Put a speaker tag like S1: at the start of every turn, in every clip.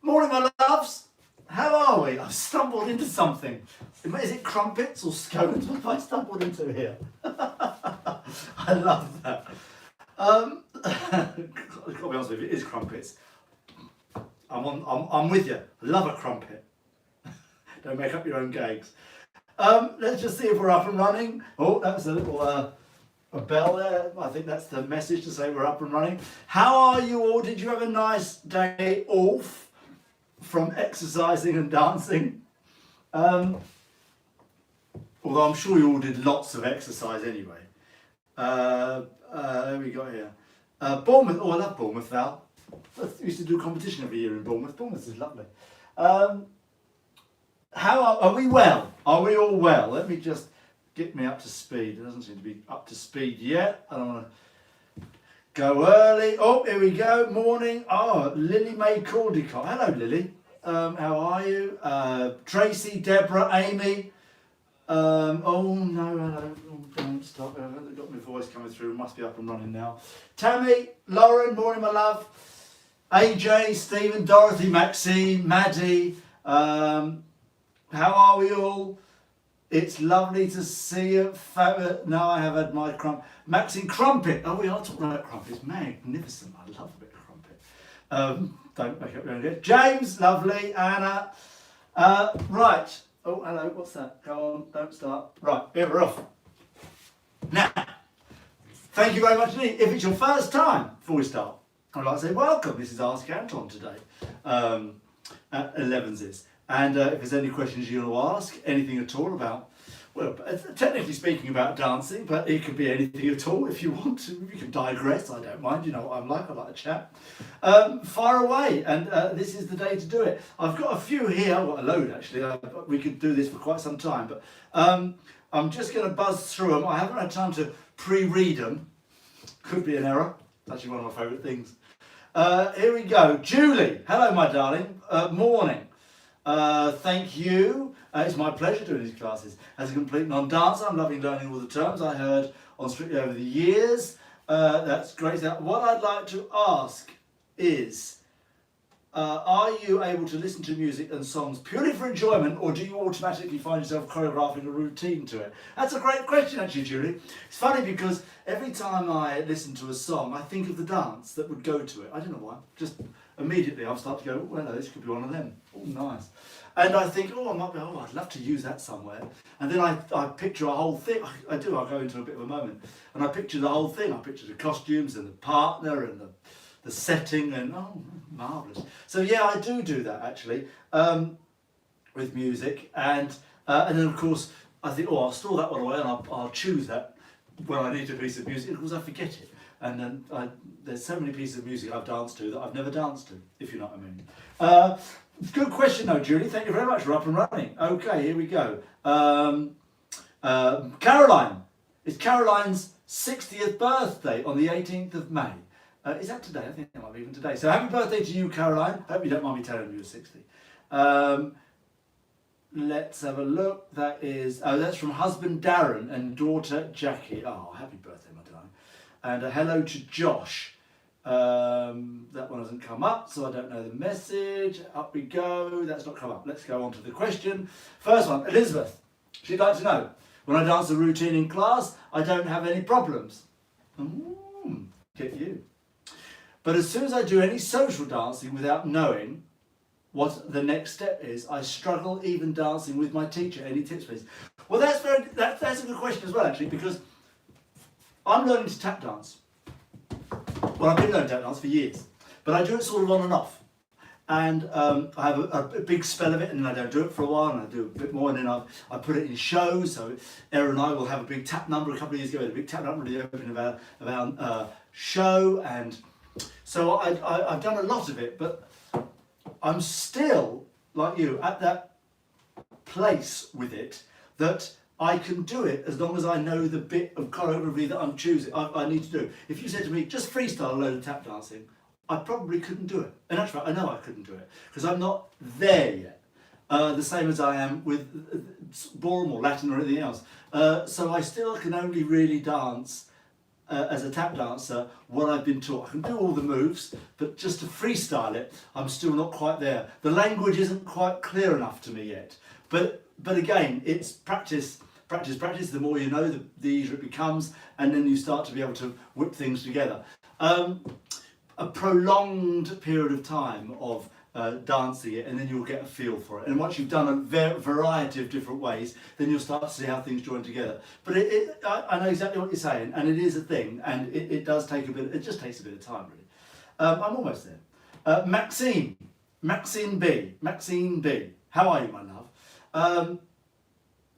S1: Morning, my loves. How are we? I've stumbled into something. Is it crumpets or scones? What have I stumbled into here? I love that. I've got to be honest with you, it is crumpets. I'm with you. Love a crumpet. Don't make up your own gags. Let's just see if we're up and running. Oh, that's a little a bell there. I think that's the message to say we're up and running. How are you all? Did you have a nice day off from exercising and dancing? Although I'm sure you all did lots of exercise anyway. There we go here. Bournemouth. Oh, I love Bournemouth, Val. I used to do a competition every year in Bournemouth. Bournemouth is lovely. How are we well? Are we all well? Let me just get me up to speed. It doesn't seem to be up to speed yet. I don't want to go early. Oh, here we go. Morning. Oh, Lily Mae Caldecott. Hello, Lily. How are you? Tracy, Deborah, Amy. Oh no, don't stop. I've got my voice coming through. Must be up and running now. Tammy, Lauren, morning, my love. AJ, Stephen, Dorothy, Maxine, Maddie. How are we all? It's lovely to see you. Now I have had my Maxine Crumpet. Oh, we are talking about crumpets. Magnificent. I love a bit of crumpet. Don't make up your own head. James, lovely. Anna. Right. Oh, hello. What's that? Go on. Don't start. Right. Here we're off. Now, thank you very much indeed. If it's your first time before we start, I'd like to say welcome. This is Ask Anton today at Elevenses. And if there's any questions you want to ask, anything at all about, well, technically speaking about dancing, but it could be anything at all if you want to. You can digress, I don't mind, you know what I'm like, I like to chat. Fire away, and this is the day to do it. I've got a few here, I've got a load actually, we could do this for quite some time, but I'm just going to buzz through them. I haven't had time to pre-read them. Could be an error, actually one of my favourite things. Here we go. Julie, hello my darling, morning. Thank you. It's my pleasure doing these classes. As a complete non-dancer, I'm loving learning all the terms I heard on Strictly over the years. That's great. Now, what I'd like to ask is, are you able to listen to music and songs purely for enjoyment, or do you automatically find yourself choreographing a routine to it? That's a great question actually, Julie. It's funny because every time I listen to a song, I think of the dance that would go to it. I don't know why. Just immediately I'll start to go, well, no, this could be one of them. Oh, nice. And I think, I'd love to use that somewhere. And then I picture a whole thing. I do, I'll go into a bit of a moment. And I picture the whole thing. I picture the costumes and the partner and the setting and, oh, marvellous. So yeah, I do that actually with music. And then of course, I think, I'll store that one away and I'll choose that when I need a piece of music. And of course I forget it. And then there's so many pieces of music I've danced to that I've never danced to, if you know what I mean. Good question though, Julie. Thank you very much. We're up and running. Okay, here we go. Caroline. It's Caroline's 60th birthday on the 18th of May. Is that today? I think it might be even today. So happy birthday to you, Caroline. Hope you don't mind me telling you you're 60. Let's have a look. That's from husband Darren and daughter Jackie. Oh, happy birthday, my darling. And hello to Josh. That one hasn't come up, so I don't know the message. Up we go. That's not come up. Let's go on to the question. First one, Elizabeth. She'd like to know, when I dance a routine in class, I don't have any problems. Get you. But as soon as I do any social dancing without knowing what the next step is, I struggle even dancing with my teacher. Any tips, please? Well, that's a good question as well, actually, because I'm learning to tap dance. Well, I've been learning tap dance for years, but I do it sort of on and off. And I have a big spell of it, and then I don't do it for a while, and I do a bit more, and then I put it in shows. So Erin and I will have a big tap number. A couple of years ago, we had a big tap number at the opening of our show, and so I've done a lot of it, but I'm still, like you, at that place with it that I can do it as long as I know the bit of choreography that I'm choosing, I need to do. If you said to me, just freestyle a load of tap dancing, I probably couldn't do it. And that's right, I know I couldn't do it, because I'm not there yet. The same as I am with ballroom or Latin or anything else. So I still can only really dance as a tap dancer, what I've been taught. I can do all the moves, but just to freestyle it, I'm still not quite there. The language isn't quite clear enough to me yet. But again, it's practice, practice, practice. The more you know, the easier it becomes, and then you start to be able to whip things together. A prolonged period of time of dancing it, and then you'll get a feel for it. And once you've done a variety of different ways, then you'll start to see how things join together. But I know exactly what you're saying, and it is a thing, and it does take a bit. It just takes a bit of time, really. I'm almost there. Maxine B. How are you, my love?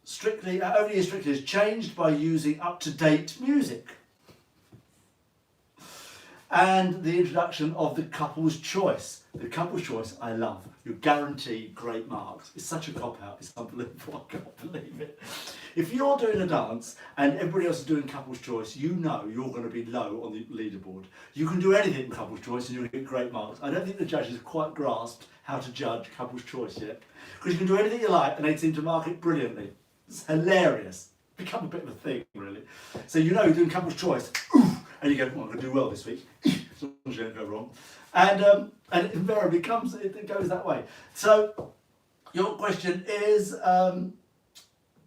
S1: Strictly over the years, Strictly has changed by using up-to-date music. And the introduction of the couple's choice. The couple's choice I love. You're guaranteed great marks. It's such a cop-out, it's unbelievable, I can't believe it. If you're doing a dance and everybody else is doing couple's choice, you know you're going to be low on the leaderboard. You can do anything in couple's choice and you'll get great marks. I don't think the judges have quite grasped how to judge couple's choice yet. Because you can do anything you like and they seem to mark it brilliantly. It's hilarious. Become a bit of a thing, really. So you know you're doing couple's choice. And you go, well, I'm going to do well this week, as long as you don't go wrong. And it invariably it goes that way. So your question is,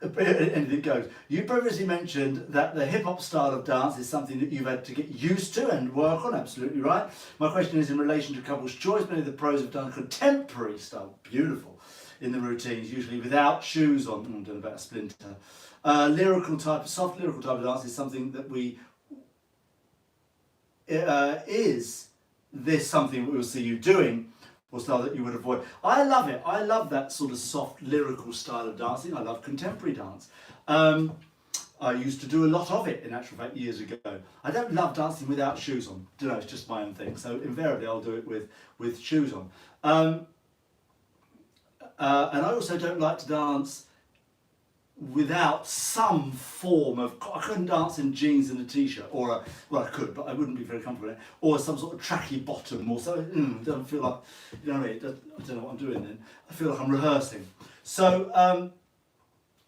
S1: anything goes. You previously mentioned that the hip-hop style of dance is something that you've had to get used to and work on, absolutely right. My question is in relation to couple's choice. Many of the pros have done contemporary style, beautiful, in the routines, usually without shoes on. I'm doing about a splinter. Soft lyrical type of dance is something that we is this something we'll see you doing or style that you would avoid? I love it. I love that sort of soft lyrical style of dancing. I love contemporary dance. I used to do a lot of it in actual fact years ago. I don't love dancing without shoes on. You know, it's just my own thing. So invariably I'll do it with shoes on. And I also don't like to dance without some form of, I couldn't dance in jeans and a t-shirt, or well I could, but I wouldn't be very comfortable in it, or some sort of tracky bottom, or so. It doesn't feel like, you know what I mean? I don't know what I'm doing then. I feel like I'm rehearsing. So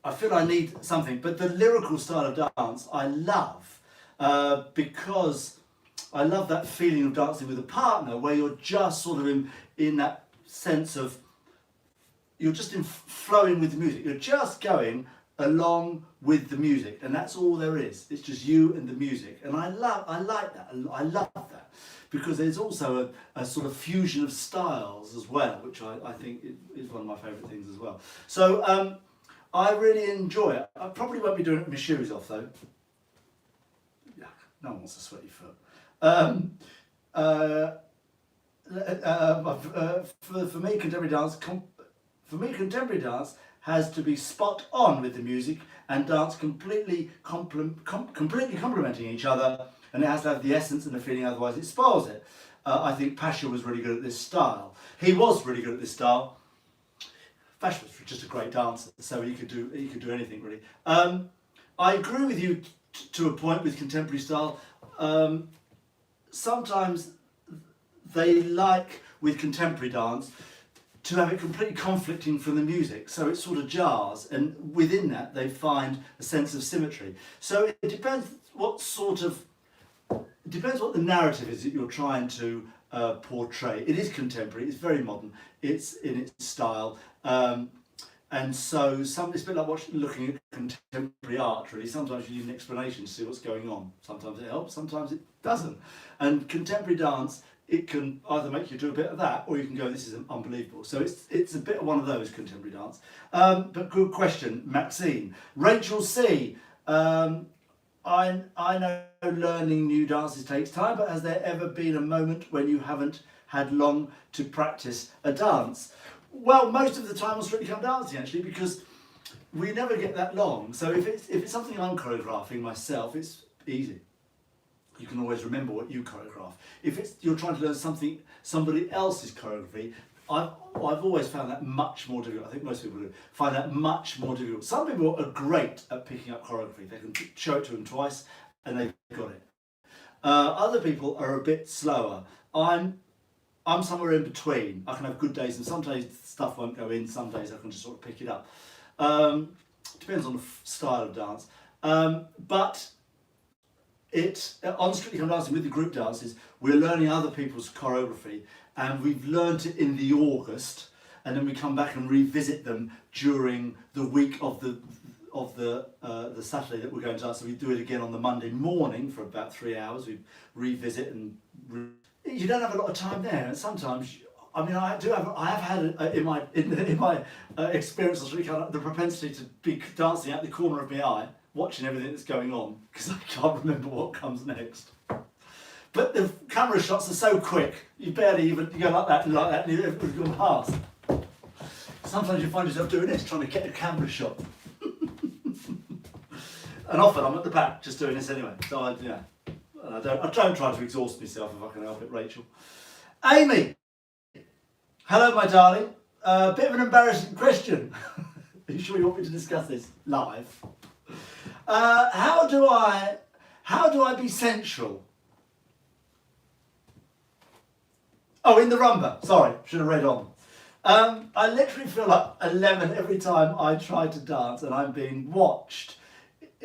S1: I feel I need something, but the lyrical style of dance I love because I love that feeling of dancing with a partner where you're just sort of in that sense of, you're just flowing with the music. You're just going along with the music, and that's all there is. It's just you and the music, and I like that. I love that because there's also a sort of fusion of styles as well, which I think is one of my favourite things as well. So I really enjoy it. I probably won't be doing it with my shoes off though. Yeah, no one wants a sweaty foot. For me, contemporary dance has to be spot on with the music and dance completely complementing each other, and it has to have the essence and the feeling, otherwise it spoils it. I think Pasha was really good at this style. He was really good at this style. Pasha was just a great dancer, so he could do anything really. I agree with you to a point with contemporary style. Sometimes they like with contemporary dance to have it completely conflicting from the music, so it sort of jars, and within that they find a sense of symmetry. So it depends what the narrative is that you're trying to portray. It is contemporary, it's very modern, it's in its style, and so it's a bit like looking at contemporary art really. Sometimes you need an explanation to see what's going on. Sometimes it helps, sometimes it doesn't. And contemporary dance, it can either make you do a bit of that, or you can go, this is unbelievable. So it's a bit of one of those, contemporary dance. But good question, Maxine. Rachel C. I know learning new dances takes time, but has there ever been a moment when you haven't had long to practice a dance? Well, most of the time on Strictly Come Dancing actually, because we never get that long. So if it's something I'm choreographing myself, it's easy. You can always remember what you choreograph. If you're trying to learn something, somebody else's choreography, I've always found that much more difficult. I think most people do find that much more difficult. Some people are great at picking up choreography. They can show it to them twice and they've got it. Other people are a bit slower. I'm somewhere in between. I can have good days, and some days stuff won't go in. Some days I can just sort of pick it up. Depends on the style of dance. But on Strictly Come Dancing with the group dances, we're learning other people's choreography, and we've learned it in the August, and then we come back and revisit them during the week of the Saturday that we're going to dance. So we do it again on the Monday morning for about 3 hours. We revisit and you don't have a lot of time there, and sometimes. I mean, I have had in my experience of Strictly Come Dancing the propensity to be dancing out the corner of my eye, watching everything that's going on, because I can't remember what comes next. But the camera shots are so quick, you barely even, you go like that, and you've gone past. Sometimes you find yourself doing this, trying to get a camera shot. And often I'm at the back, just doing this anyway. So I don't try to exhaust myself if I can help it, Rachel. Amy! Hello, my darling. Bit of an embarrassing question. Are you sure you want me to discuss this live? How do I be sensual? Oh, in the rumba. Sorry, should have read on. I literally feel like 11 every time I try to dance and I'm being watched.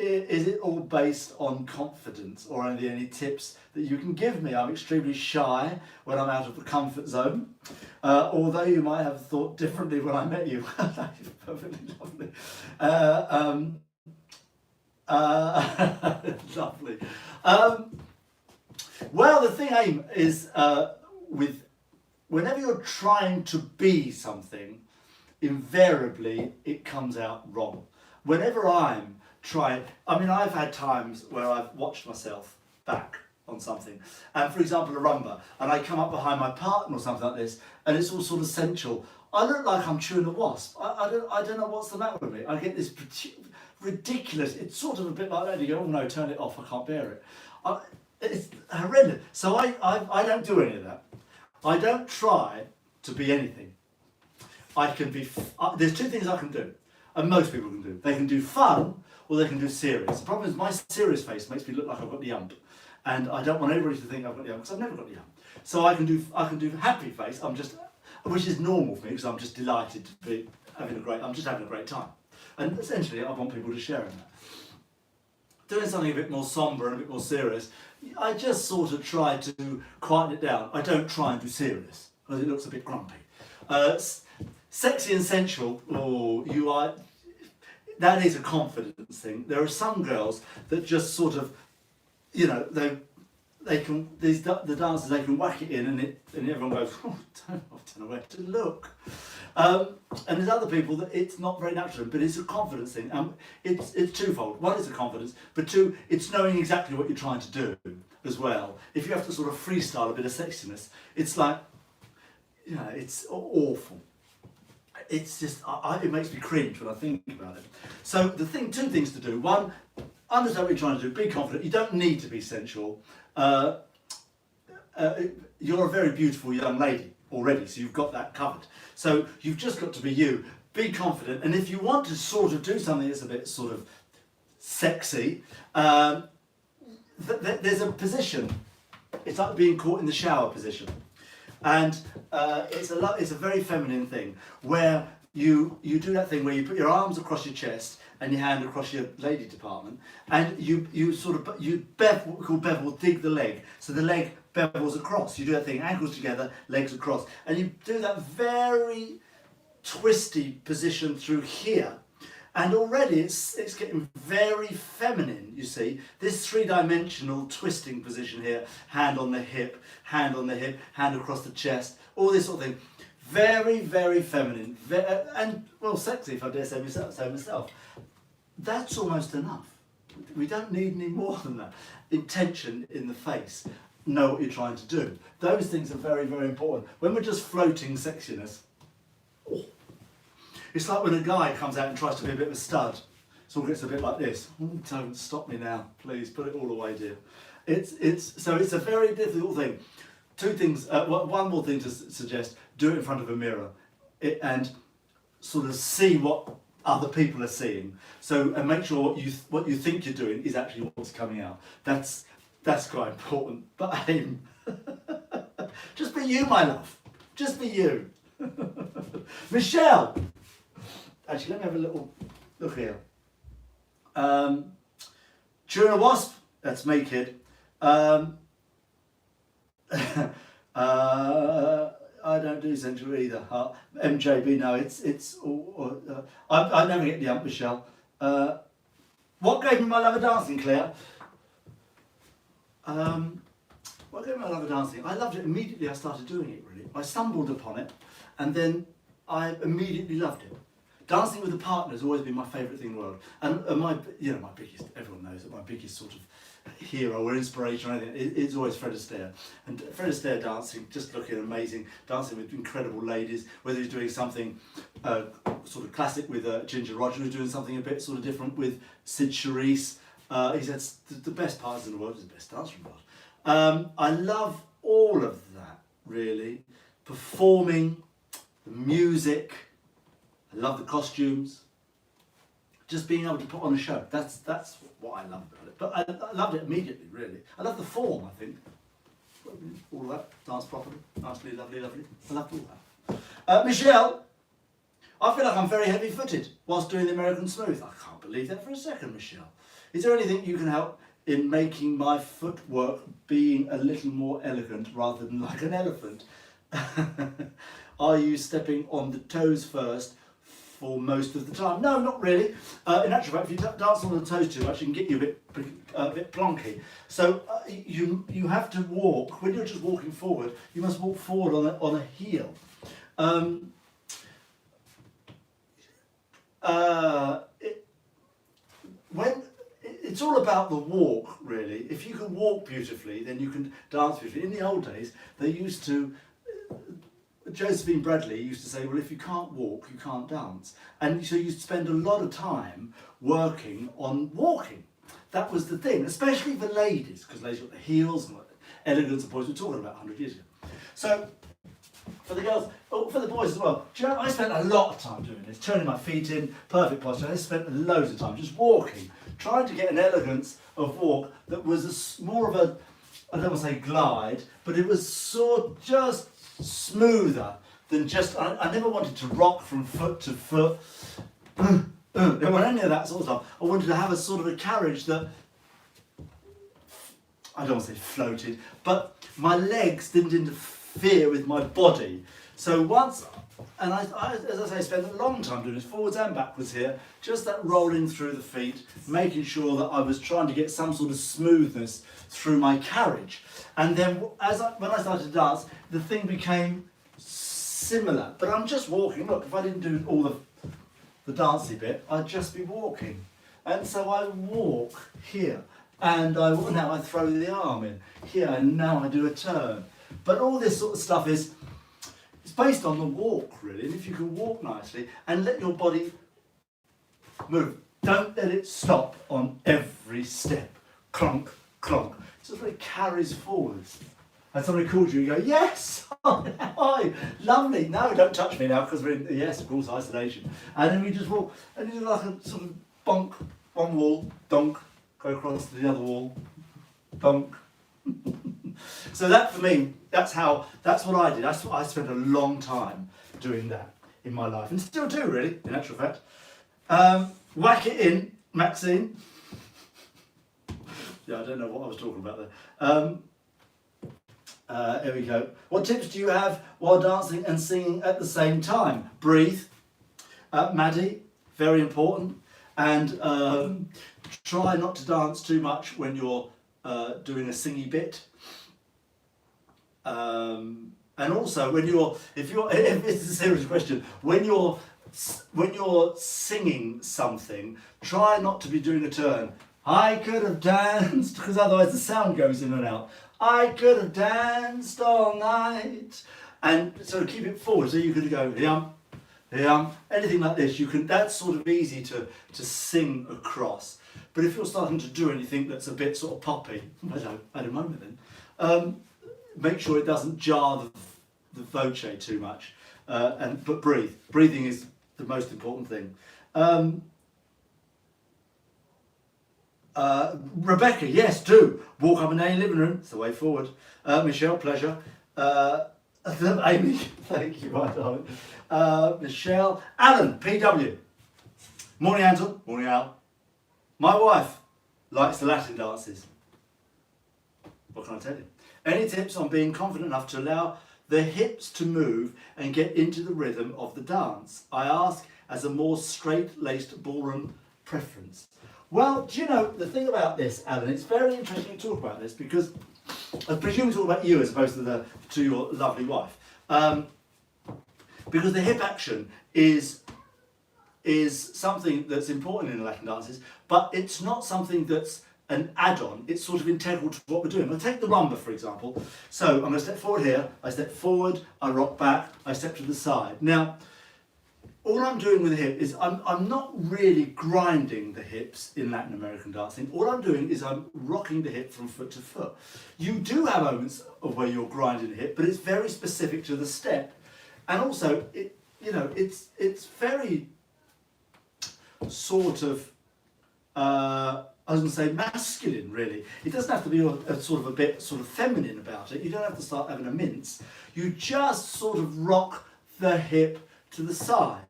S1: Is it all based on confidence, or are there any tips that you can give me? I'm extremely shy when I'm out of the comfort zone, although you might have thought differently when I met you. That is perfectly lovely. Lovely. Well, the thing, Aim, is whenever you're trying to be something, invariably it comes out wrong. Whenever I'm trying, I mean, I've had times where I've watched myself back on something, and for example a rumba, and I come up behind my partner or something like this, and it's all sort of sensual. I look like I'm chewing a wasp. I don't know what's the matter with me. I get this ridiculous, it's sort of a bit like that, you go, oh no, turn it off, I can't bear it. It's horrendous. So I don't do any of that. I don't try to be anything. I can be, there's two things I can do, and most people can do. They can do fun, or they can do serious. The problem is my serious face makes me look like I've got the hump, and I don't want everybody to think I've got the hump, because I've never got the hump. So I can do happy face. Which is normal for me, because I'm just delighted to be having a great time. And essentially, I want people to share in that. Doing something a bit more sombre and a bit more serious, I just sort of try to quieten it down. I don't try and do serious, because it looks a bit grumpy. Sexy and sensual, that is a confidence thing. There are some girls that just sort of, the dancers, they can whack it in and everyone goes, oh, I don't know where to look. And there's other people that it's not very natural, but it's a confidence thing. It's twofold. One is the confidence, but two, it's knowing exactly what you're trying to do as well. If you have to sort of freestyle a bit of sexiness, it's like, it's awful. It's just, it makes me cringe when I think about it. So two things to do. One, understand what you're trying to do, be confident. You don't need to be sensual. You're a very beautiful young lady already, so you've got that covered. So you've just got to be you, be confident, and if you want to sort of do something that's a bit sort of sexy, there's a position. It's like being caught in the shower position. And it's a very feminine thing, where you do that thing where you put your arms across your chest and your hand across your lady department, and you bevel, dig the leg, so the leg bevels across. You do that thing, ankles together, legs across, and you do that very twisty position through here. And already it's getting very feminine, you see. This three-dimensional twisting position here, hand on the hip, hand across the chest, all this sort of thing. Very, very feminine, and, well, sexy, if I dare say myself. That's almost enough. We don't need any more than that. Intention in the face. Know what you're trying to do. Those things are very, very important. When we're just floating sexiness, it's like when a guy comes out and tries to be a bit of a stud. It all gets a bit like this. Don't stop me now, please. Put it all away, dear. It's a very difficult thing. Two things. One more thing to suggest: do it in front of a mirror, and sort of see what other people are seeing. So, and make sure what you think you're doing is actually what's coming out. That's quite important. But aim. Just be you, my love. Just be you. Michelle. Actually, let me have a little look here. Chewing a wasp, That's me, kid. Um, I don't do central either. MJB, no, it's. I never get the ump, Michelle. What gave me my love of dancing, Claire? What gave me my love of dancing? I loved it immediately. I started doing it. Really, I stumbled upon it, and then I immediately loved it. Dancing with a partner has always been my favourite thing in the world, and my biggest. Everyone knows that my biggest sort of hero or inspiration or anything is always Fred Astaire. And Fred Astaire dancing, just looking amazing, dancing with incredible ladies, whether he's doing something sort of classic with Ginger Rogers, who's doing something a bit sort of different with Sid Charisse. He's had the best partners in the world, he's the best dancer in the world. I love all of that, really. Performing, the music, I love the costumes. Just being able to put on a show, that's what I love about it. But I loved it immediately, really. I love the form, I think. All of that, dance properly, nicely, lovely. I loved all that. Michelle, I feel like I'm very heavy-footed whilst doing the American Smooth. I can't believe that for a second, Michelle. Is there anything you can help in making my footwork being a little more elegant rather than like an elephant? Are you stepping on the toes first for most of the time? No, not really. In actual fact, if you dance on the toes too much, it can get you a bit plonky. So you have to walk. When you're just walking forward, you must walk forward on a heel. It's all about the walk, really. If you can walk beautifully, then you can dance beautifully. In the old days, they used to. Josephine Bradley used to say, well, if you can't walk, you can't dance. And so you spend a lot of time working on walking. That was the thing, especially for ladies, because ladies got the heels and elegance and boys were talking about 100 years ago. So for the girls, for the boys as well, do you know, I spent a lot of time doing this, turning my feet in, perfect posture. I spent loads of time just walking, trying to get an elegance of walk that was more of a, I don't want to say glide, but it was sort of just smoother than just, I never wanted to rock from foot to foot. There wasn't any of that sort of stuff. I wanted to have a sort of a carriage that, I don't want to say floated, but my legs didn't interfere with my body. So once, and I as I say, spent a long time doing this, forwards and backwards here, just that rolling through the feet, making sure that I was trying to get some sort of smoothness through my carriage. And then when I started to dance, the thing became similar. But I'm just walking. Look, if I didn't do all the dancey bit, I'd just be walking. And so I walk here, and now I throw the arm in here, and now I do a turn. But all this sort of stuff it's based on the walk, really. And if you can walk nicely and let your body move, don't let it stop on every step. Clonk, clonk. So it carries forwards. And somebody calls you, you go, yes, hi, lovely. No, don't touch me now, because we're in, yes, of course, isolation. And then we just walk, and you do like a sort of bonk, one wall, donk, go across to the other wall, donk. So that for me, that's what I did. I spent a long time doing that in my life, and still do, really, in actual fact. Whack it in, Maxine. Yeah, I don't know what I was talking about there. Here we go. What tips do you have while dancing and singing at the same time? Breathe. Maddie, very important. And try not to dance too much when you're doing a singy bit. And also, if it's a serious question, when you're singing something, try not to be doing a turn. I could have danced, because otherwise the sound goes in and out. I could have danced all night. And so keep it forward, so you could go, anything like this. That's sort of easy to sing across. But if you're starting to do anything that's a bit sort of poppy, at a moment then, make sure it doesn't jar the voce too much. But breathe. Breathing is the most important thing. Rebecca, yes, do. Walk up and down your living room. It's the way forward. Michelle, pleasure. Amy, thank you, my darling. Michelle. Alan, PW. Morning, Anton. Morning, Al. My wife likes the Latin dances. What can I tell you? Any tips on being confident enough to allow the hips to move and get into the rhythm of the dance? I ask as a more straight-laced ballroom preference. Well, do you know, the thing about this, Alan, it's very interesting to talk about this because I presume we talk about you as opposed to your lovely wife. Because the hip action is something that's important in Latin dances, but it's not something that's an add-on. It's sort of integral to what we're doing. I'll take the rumba, for example. So I'm going to step forward here, I step forward, I rock back, I step to the side. Now, all I'm doing with the hip is I'm not really grinding the hips in Latin American dancing. All I'm doing is I'm rocking the hip from foot to foot. You do have moments of where you're grinding the hip, but it's very specific to the step. And also, it's very sort of, I was going to say masculine, really. It doesn't have to be a bit feminine about it. You don't have to start having a mince. You just sort of rock the hip to the side,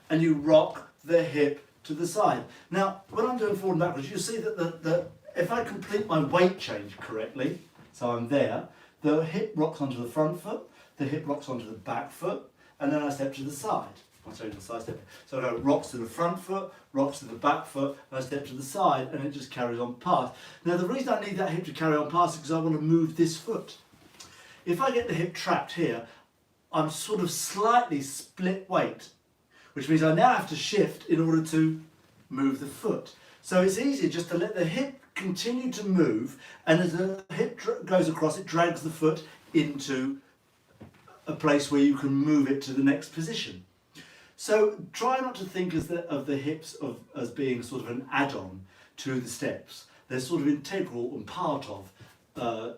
S1: and you rock the hip to the side. Now, when I'm doing forward and backwards, you see that if I complete my weight change correctly, so I'm there, the hip rocks onto the front foot, the hip rocks onto the back foot, and then I step to the side. I show you the side step. So I go rocks to the front foot, rocks to the back foot, and I step to the side, and it just carries on past. Now, the reason I need that hip to carry on past is because I want to move this foot. If I get the hip trapped here, I'm sort of slightly split weight, which means I now have to shift in order to move the foot. So it's easier just to let the hip continue to move, and as the hip goes across, it drags the foot into a place where you can move it to the next position. So try not to think of the hips as being sort of an add-on to the steps. They're sort of integral and part of the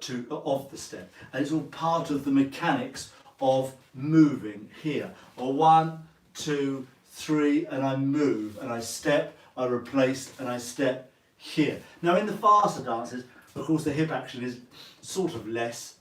S1: step, and it's all part of the mechanics of moving here. Or 1, 2, 3, and I move, and I step, I replace, and I step here. Now in the faster dances, of course, the hip action is sort of less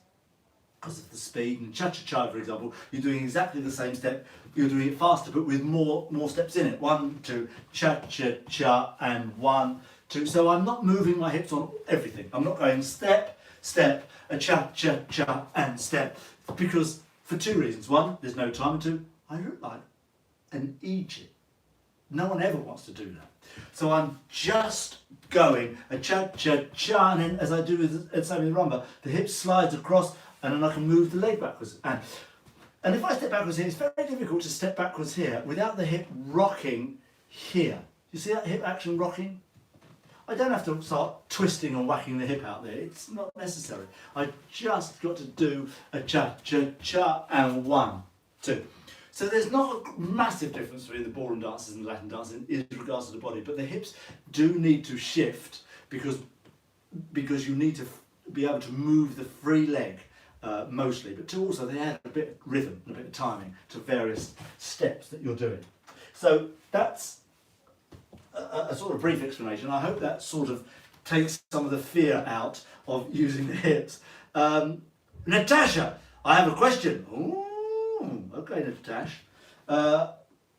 S1: because of the speed. And cha-cha-cha, for example, you're doing exactly the same step, you're doing it faster, but with more steps in it. 1, 2, cha-cha-cha, and 1, 2. So I'm not moving my hips on everything. I'm not going step, step, a cha-cha-cha, and step, because for 2 reasons. 1, there's no time. 2, I look like an Egypt. No one ever wants to do that. So I'm just going a cha-cha-cha, and then as I do with the rumba, the hip slides across, and then I can move the leg backwards. And if I step backwards here, it's very difficult to step backwards here without the hip rocking here. You see that hip action rocking? I don't have to start twisting and whacking the hip out there. It's not necessary. I just got to do a cha-cha-cha and 1, 2. So there's not a massive difference between the ballroom dances and the Latin dances in regards to the body, but the hips do need to shift because you need to be able to move the free leg mostly, but also they add a bit of rhythm and a bit of timing to various steps that you're doing. So that's a sort of brief explanation. I hope that sort of takes some of the fear out of using the hips. Natasha, I have a question. Ooh, okay, Natasha.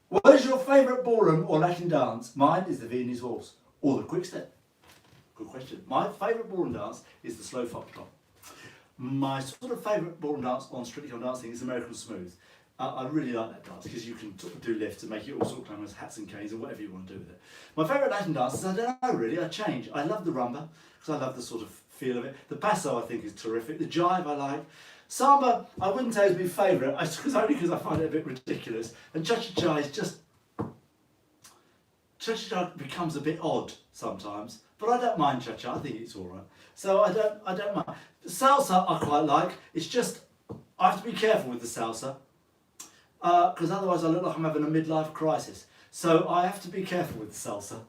S1: What is your favourite ballroom or Latin dance? Mine is the Viennese waltz or the quick step. Good question. My favourite ballroom dance is the slow foxtrot. My sort of favourite ballroom dance on Strictly Come Dancing is American Smooth. I really like that dance because you can do lifts and make it all sort of as hats and canes or whatever you want to do with it. My favourite Latin dances, I don't know really, I change. I love the rumba because I love the sort of feel of it. The paso I think is terrific. The jive I like. Samba I wouldn't say is my favourite, only because I find it a bit ridiculous. And cha-cha-cha is just... Cha-cha-cha becomes a bit odd sometimes, but I don't mind cha-cha, I think it's alright. So I don't mind. Salsa I quite like, it's just, I have to be careful with the salsa, because otherwise I look like I'm having a midlife crisis. So I have to be careful with the salsa.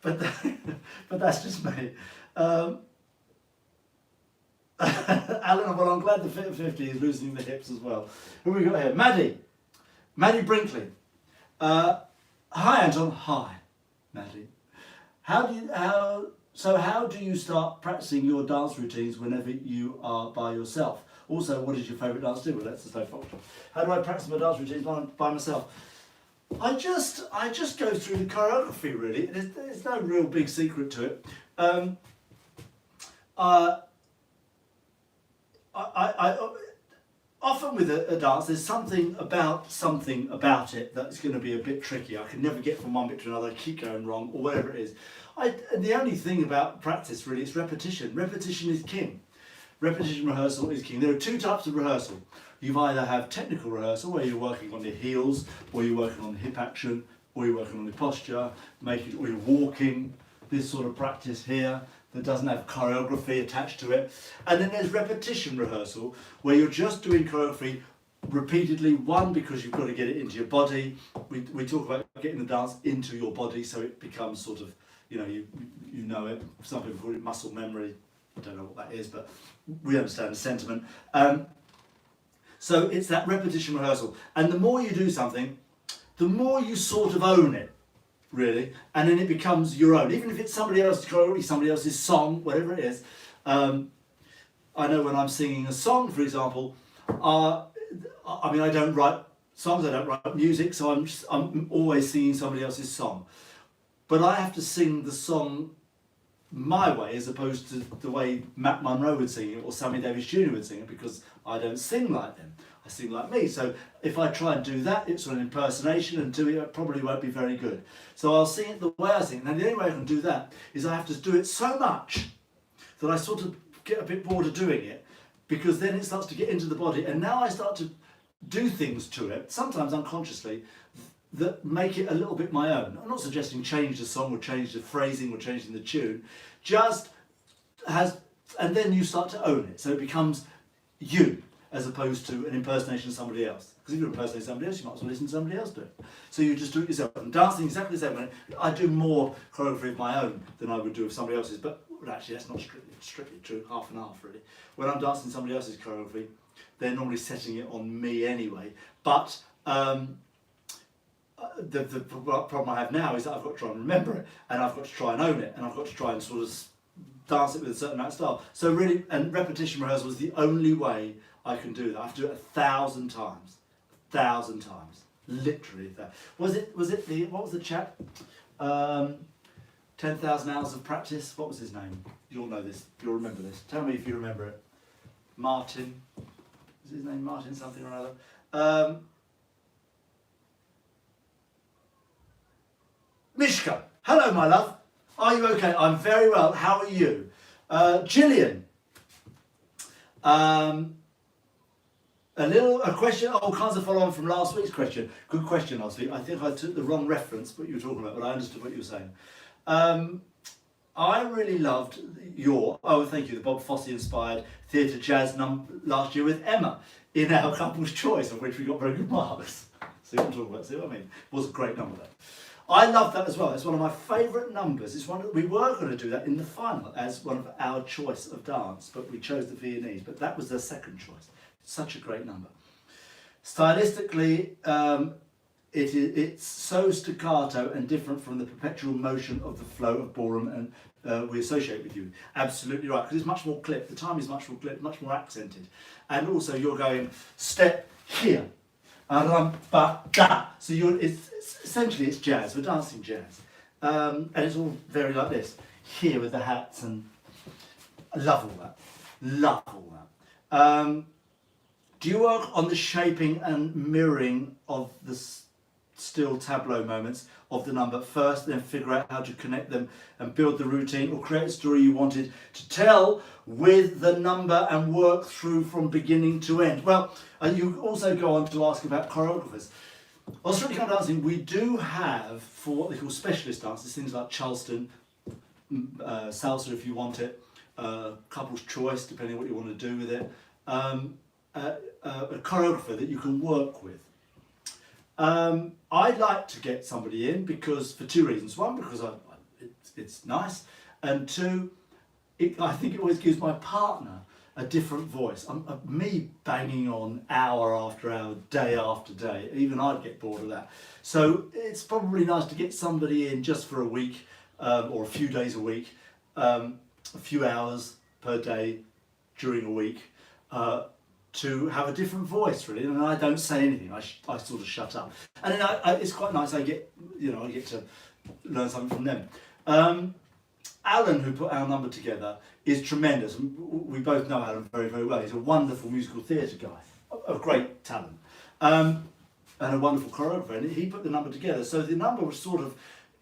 S1: but that's just me. Alan, well, I'm glad the Fit 50 is loosening the hips as well. Who have we got here? Maddie Brinkley. Hi Anton. Hi, Maddie. How do you start practicing your dance routines whenever you are by yourself? Also, what is your favourite dance to do? Well, that's the slow foxtrot. How do I practice my dance routines by myself? I just go through the choreography really. There's no real big secret to it. I often with a dance, there's something about it that's going to be a bit tricky. I can never get from one bit to another, I keep going wrong, or whatever it is. The only thing about practice really is repetition. Repetition is king. Repetition rehearsal is king. There are two types of rehearsal. You either have technical rehearsal, where you're working on your heels, or you're working on the hip action, or you're working on the posture, or you're walking, this sort of practice here that doesn't have choreography attached to it. And then there's repetition rehearsal, where you're just doing choreography repeatedly, one, because you've got to get it into your body. We talk about getting the dance into your body so it becomes sort of, you know it. Some people call it muscle memory. I don't know what that is, but we understand the sentiment. So it's that repetition rehearsal. And the more you do something, the more you sort of own it, really, and then it becomes your own. Even if it's somebody else's choreography, somebody else's song, whatever it is. I know when I'm singing a song, for example, I don't write songs, I don't write music, so I'm always singing somebody else's song. But I have to sing the song my way as opposed to the way Matt Monro would sing it or Sammy Davis Jr. would sing it, because I don't sing like them. I sing like me. So if I try and do that, it's an impersonation, and it probably won't be very good. So I'll sing it the way I sing it. And the only way I can do that is I have to do it so much that I sort of get a bit bored of doing it, because then it starts to get into the body, and now I start to do things to it, sometimes unconsciously, that make it a little bit my own. I'm not suggesting change the song or change the phrasing or changing the tune, and then you start to own it. So it becomes you, as opposed to an impersonation of somebody else. Because if you're impersonating somebody else, you might as well listen to somebody else do it. So you just do it yourself. And dancing exactly the same way. I do more choreography of my own than I would do of somebody else's, but actually that's not strictly true, half and half really. When I'm dancing somebody else's choreography, they're normally setting it on me anyway. But the problem I have now is that I've got to try and remember it, and I've got to try and own it, and I've got to try and sort of dance it with a certain amount of style. So really, and repetition rehearsal is the only way I can do that. I have to do it 1,000 times. 1,000 times. Literally that. What was the chap? 10,000 hours of practice. What was his name? You'll know this. You'll remember this. Tell me if you remember it. Martin. Is his name Martin something or another? Mishka. Hello, my love. Are you okay? I'm very well. How are you? Gillian. A question, all kinds of follow on from last week's question. Good question last week. I think I took the wrong reference, what you were talking about, but I understood what you were saying. I really loved thank you, the Bob Fosse inspired theatre jazz last year with Emma in our couple's choice, of which we got very good marks. See what I'm talking about? See what I mean? It was a great number though. I love that as well. It's one of my favourite numbers. We were going to do that in the final as one of our choice of dance, but we chose the Viennese, but that was their second choice. Such a great number. Stylistically, it's so staccato and different from the perpetual motion of the flow of ballroom and we associate with you. Absolutely right, because it's much more clipped. The time is much more clipped, much more accented. And also you're going step here. So essentially it's jazz, we're dancing jazz. And it's all very like this, here with the hats, and I love all that, love all that. Do you work on the shaping and mirroring of the still tableau moments of the number first, then figure out how to connect them and build the routine, or create a story you wanted to tell with the number and work through from beginning to end? Well, you also go on to ask about choreographers. On Strictly Come Dancing, we do have, for what they call specialist dances, things like Charleston, salsa if you want it, couple's choice depending on what you want to do with it, a choreographer that you can work with. I'd like to get somebody in for two reasons. One, because it's nice, and two, I think it always gives my partner a different voice. Me banging on hour after hour, day after day, even I'd get bored of that. So it's probably nice to get somebody in just for a week, or a few days a week, a few hours per day during a week, to have a different voice, really. And I don't say anything. I sort of shut up. And then it's quite nice. I get to learn something from them. Alan, who put our number together, is tremendous. We both know Alan very, very well. He's a wonderful musical theatre guy, of great talent, and a wonderful choreographer. And he put the number together. So the number was sort of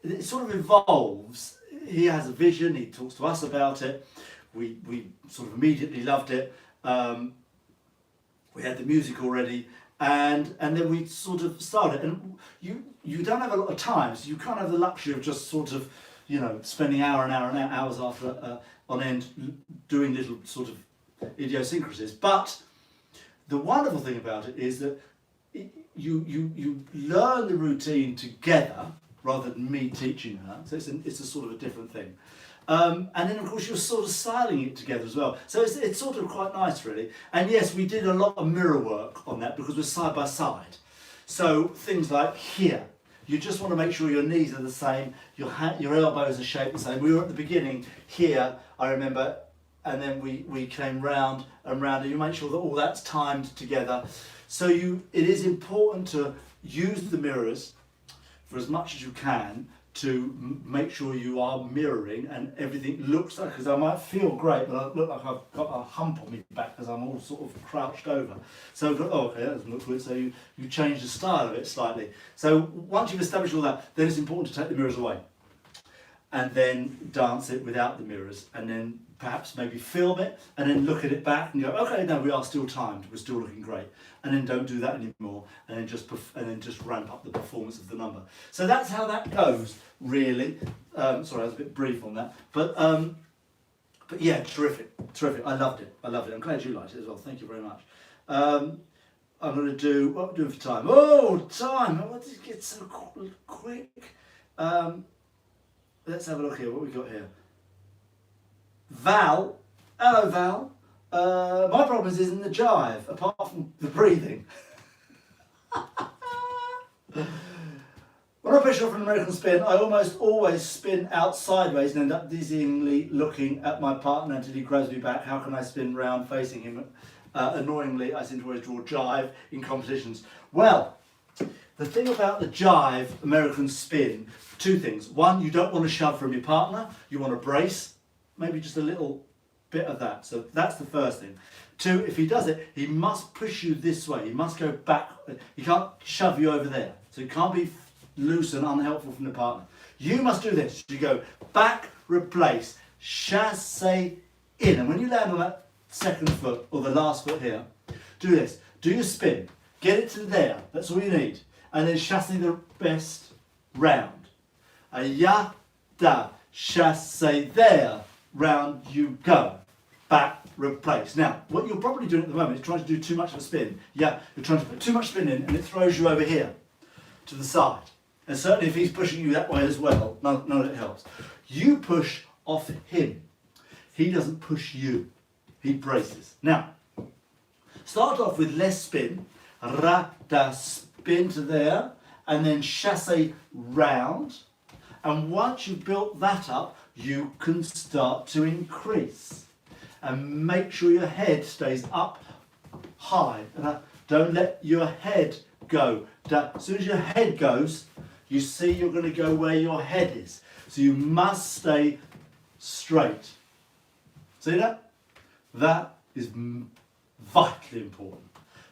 S1: evolves. He has a vision. He talks to us about it. We sort of immediately loved it. We had the music already, and then we sort of started. And you don't have a lot of time, so you can't have the luxury of just sort of, spending hours after on end doing little sort of idiosyncrasies. But the wonderful thing about it is that you learn the routine together rather than me teaching her. So it's a sort of a different thing. And then of course you're sort of styling it together as well. So it's sort of quite nice really. And yes, we did a lot of mirror work on that because we're side by side. So things like here, you just want to make sure your knees are the same, your elbows are shaped the same. We were at the beginning here, I remember, and then we came round and round, and you make sure that all that's timed together. So it is important to use the mirrors for as much as you can to make sure you are mirroring and everything looks like, because I might feel great, but I look like I've got a hump on my back because I'm all sort of crouched over. So, okay, that doesn't look good. So you change the style of it slightly. So once you've established all that, then it's important to take the mirrors away and then dance it without the mirrors, and then perhaps maybe film it and then look at it back and go, okay, no, we are still timed, we're still looking great, and then don't do that anymore, and then just ramp up the performance of the number. So that's how that goes, really. Sorry, I was a bit brief on that, but yeah, terrific. I loved it. I'm glad you liked it as well. Thank you very much. I'm going to do what we're doing for time. Oh, time! What did it get so quick? Let's have a look here. What we got here? Val, hello Val. My problem is in the jive, apart from the breathing. When I push off an American spin, I almost always spin out sideways and end up dizzyingly looking at my partner until he grabs me back. How can I spin round facing him? Annoyingly, I seem to always draw jive in competitions. Well, the thing about the jive American spin, two things. One, you don't want to shove from your partner, you want to brace. Maybe just a little bit of that. So that's the first thing. Two, if he does it, he must push you this way. He must go back. He can't shove you over there. So you can't be loose and unhelpful from the partner. You must do this. You go back, replace, chasse in. And when you land on that second foot, or the last foot here, do this. Do your spin. Get it to there. That's all you need. And then chasse the best round. A ya, da, chasse there. Round you go, back, replace. Now, what you're probably doing at the moment is trying to do too much of a spin. Yeah, you're trying to put too much spin in and it throws you over here to the side. And certainly if he's pushing you that way as well, none of it helps. You push off him. He doesn't push you. He braces. Now, start off with less spin. Ra, da, spin to there, and then chasse round. And once you've built that up, you can start to increase. And make sure your head stays up high. And don't let your head go. As soon as your head goes, you see you're going to go where your head is. So you must stay straight. See that? That is vitally important.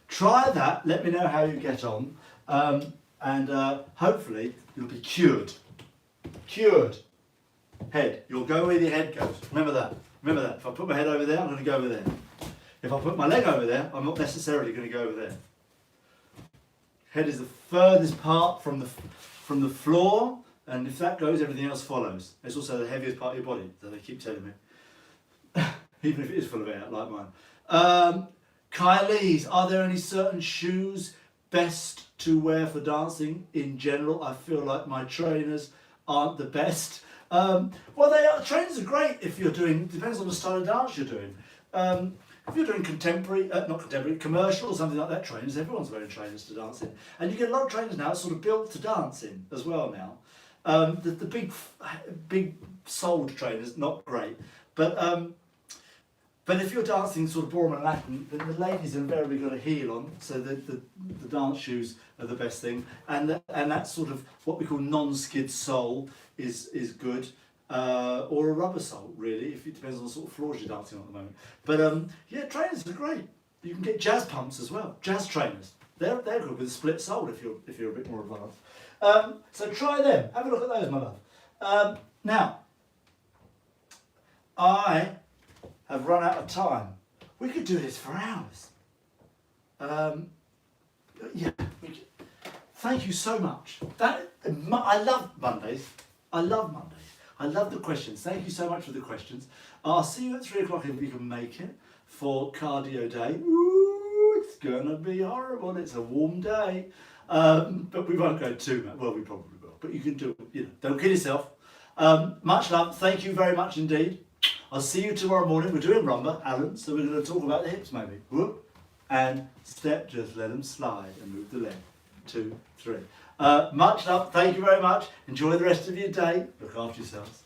S1: Try that. Let me know how you get on. And hopefully you'll be cured. Cured. Head. You'll go where your head goes. Remember that. Remember that. If I put my head over there, I'm going to go over there. If I put my leg over there, I'm not necessarily going to go over there. Head is the furthest part from the floor, and if that goes, everything else follows. It's also the heaviest part of your body, that they keep telling me. Even if it is full of air, like mine. Kylie's, are there any certain shoes best to wear for dancing in general? I feel like my trainers aren't the best. Well, trainers are great if you're doing, depends on the style of dance you're doing. If you're doing contemporary, not contemporary, commercial or something like that, trainers, everyone's wearing trainers to dance in. And you get a lot of trainers now sort of built to dance in as well now. The big soled trainers, not great. But if you're dancing sort of ballroom and Latin, then the ladies have invariably got a heel on, so the dance shoes are the best thing. And that sort of what we call non-skid sole is good. or a rubber sole, really, if it depends on the sort of floors you're dancing on at the moment. But yeah, trainers are great. You can get jazz pumps as well, jazz trainers. They're good with a split sole if you're a bit more advanced. So try them. Have a look at those, my love. Now, I have run out of time. We could do this for hours. Yeah. Thank you so much. I love Mondays. I love Mondays. I love the questions. Thank you so much for the questions. I'll see you at 3 o'clock if we can make it for cardio day. Ooh, it's gonna be horrible. It's a warm day, but we won't go too much. Well, we probably will, but you can do it. Don't kill yourself. Much love. Thank you very much indeed. I'll see you tomorrow morning. We're doing rumba, Alan, so we're going to talk about the hips maybe. Whoop, and step, just let them slide and move the leg. 2, 3. Much love. Thank you very much. Enjoy the rest of your day. Look after yourselves.